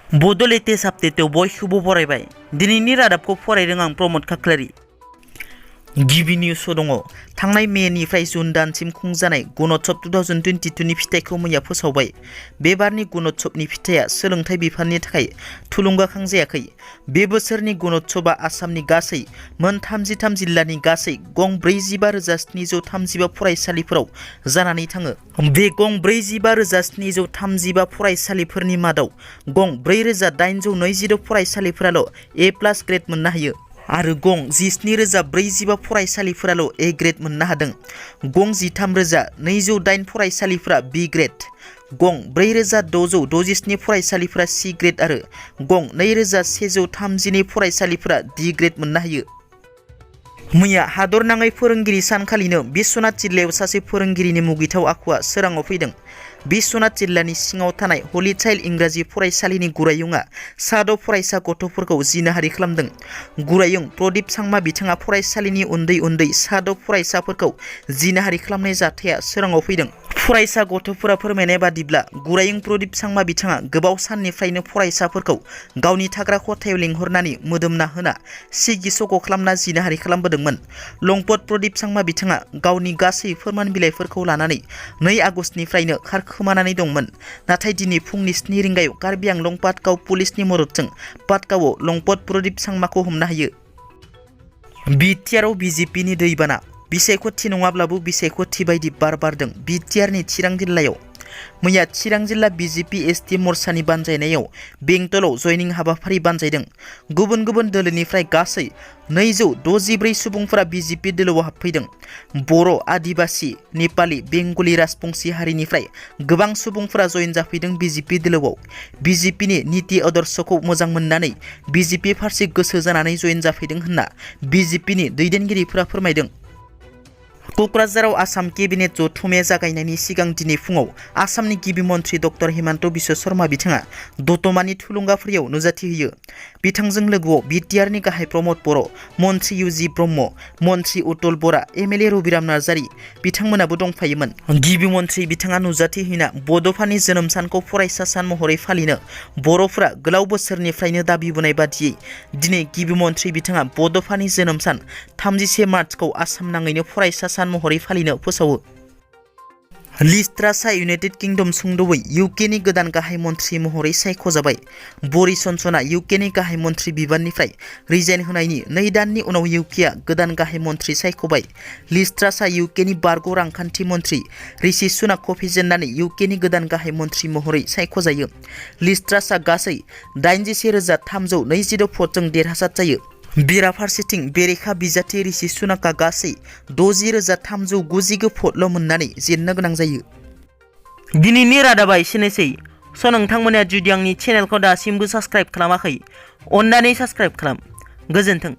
बड' लेटेस्ट आपडेटआव बयखौबो बरायबाय। दिनैनि रादाबखौ फरायदों आं प्रमद खाख्लारि। गिबि निउसआव दङ थांनाय मेनिफ्राय जुन दानसिम खुंजानाय गणोत्सव 2022 नि फिथाइखौ मैया फोसावबाय। बे बारनि गणोत्सवनि फिथाइया सोलोंथाइ बिफाननि थाखाय थुलुंगाखां जायाखै। बे बोसोरनि गणोत्सवआ आसामनि गासै मोन 33 जिल्लानि गासै गं 45,735 फरायसालिफोराव जानानै थाङो। बे गं 45,735 फरायसालिफोरनि मादाव गं 4,820 फरायसालिफोराल' A+ ग्रेड मोननो हायो आरो गं 17,040 फरायसालिफोराल' ए ग्रेड मोननो हादों। गं 13,208 फरायसालिफोरा बी ग्रेड, गं 4,667 फरायसालिफोरा सी ग्रेड आरो गं 2,132 फरायसालिफोरा डी ग्रेड मोननो हायो। मैया हादरनाङै फोरोंगिरि सानखालिनो बिश्वनाथ जिल्लायाव सासे फोरोंगिरिनि मुगैथाव आखुआ सोराङाव फैदों। बिश्वनाथ जिल्लानि सिङाव थानाय हलि चाइल्ड इंराजि फरायसालिनि गुरायुंआ साद' फरायसा गथ'फोरखौ जिनाहारि खालामदों। गुरायुं प्रदीप सांमा बिथाङा फरायसालिनि उन्दै उन्दै साद' फरायसाफोरखौ जिनाहारि खालामनाय जाथाया सोराङाव फैदों। फरायसा गथ'फोरा फोरमायनाय बादिब्ला गुरायुं प्रदीप सांमा बिथाङा गोबाव साननिफ्रायनो फरायसाफोरखौ गावनि थाग्रा खथायाव लिंहरनानै मोदोमना होना सिगि सग' खालामना जिनाहारि खालामबोदोंमोन। लंपट प्रदीप सांमा बिथाङा गावनि गासै फोरमान बिलाइफोरखौ लानानै 2 आगस्तनिफ्रायनो खारखोमानानै दंमोन। नाथाय दिनै फुंनि 7 रिंगायाव कार्बि आंलं पाटकाव पुलिसनि मददजों पाटकावआव लंपट प्रदीप सांमाखौ हमनो हायो। बिटिआरआव बिजेपिनि दैबाना। बिसायख'थि नङाब्लाबो बिसायख'थि बायदि बार बारदों बिटिआरनि चिरां जिल्लायाव। मैया चिरां जिल्ला बिजेपि एसटि मोर्चानि बानजायनायाव बेंटलाव जयनिं हाबाफारि बानजायदों। गुबुन गुबुन दोलोनिफ्राय गासै 264 सुबुंफोरा बिजेपि दोलोआव हाबफैदों। बर', आदिबासि, नेपालि, बेंगलि, राजबंसि हारिनिफ्राय गोबां सुबुंफोरा जयेन जाफैदों बिजेपि दोलोआव। बिजेपिनि नीति आदर्शखौ मोजां मोननानै बिजेपि फारसे गोसो जानानै जयेन जाफैदों होनना बिजेपिनि दैदेनगिरिफोरा फोरमायदों। क'क्राझाराव आसाम केबिनेट जथुम्माया जागायनायनि सिगां दिनै फुङाव आसामनि गिबि मन्थ्रि डक्टर हिमन्त बिश्व शर्मा बिथाङा दतमानि थुलुंगाफुरियाव नुजाथि होयो। बिथांजों लोगोआव बिटिआरनि गाहाय प्रमद बर', मन्थ्रि इउजि ब्रह्म, मन्थ्रि उतुल बरा, एमएलए रबिराम नार्जारि बिथांमोनाबो दंफायोमोन। गिबि मन्थ्रि बिथाङा नुजाथि होना बड'फानि जोनोम सानखौ फरायसा सान महरै फालिनो बर'फोरा गोलाव बोसोरनिफ्रायनो दाबिबोनाय बादियै दिनै गिबि मन्थ्रि बिथाङा बड'फानि जोनोम सान 31 मार्चखौ आसाम नाङैनो फरायसा सान महरै फालिनो फोसावो। लिज ट्रासआ इउनाइटेड किंडम सुंद'यै इउकेनि गोदान गाहाय मन्थ्रि महरै सायख'जाबाय। बरिस जनसनआ इउकेनि गाहाय मन्थ्रि बिबाननिफ्राय रिजाइन होनायनि 2 दाननि उनाव इउकेआ गोदान गाहाय मन्थ्रि सायख'बाय। लिज ट्रासआ इउकेनि बारग' रांखान्थि मन्थ्रि ऋषि सुनाकखौ फेजेननानै इउकेनि गोदान गाहाय मन्थ्रि महरै सायख'जायो। लिज ट्रासआ गासै 81,322 भटजों देरहासार जायो। बेराफारसेथिं बेरेखा बिजाथि ऋषि सुनाकआ गासै 60,390 भटल' मोननानै जेननो गोनां जायो। दिनैनि रादाबा एसेनोसै। नोंथांमोना जुदि आंनि चेनेलखौ दासिमबो साबस्क्राइब खालामाखै, अन्नानै साबस्क्राइब खालाम। गोजोन्थों।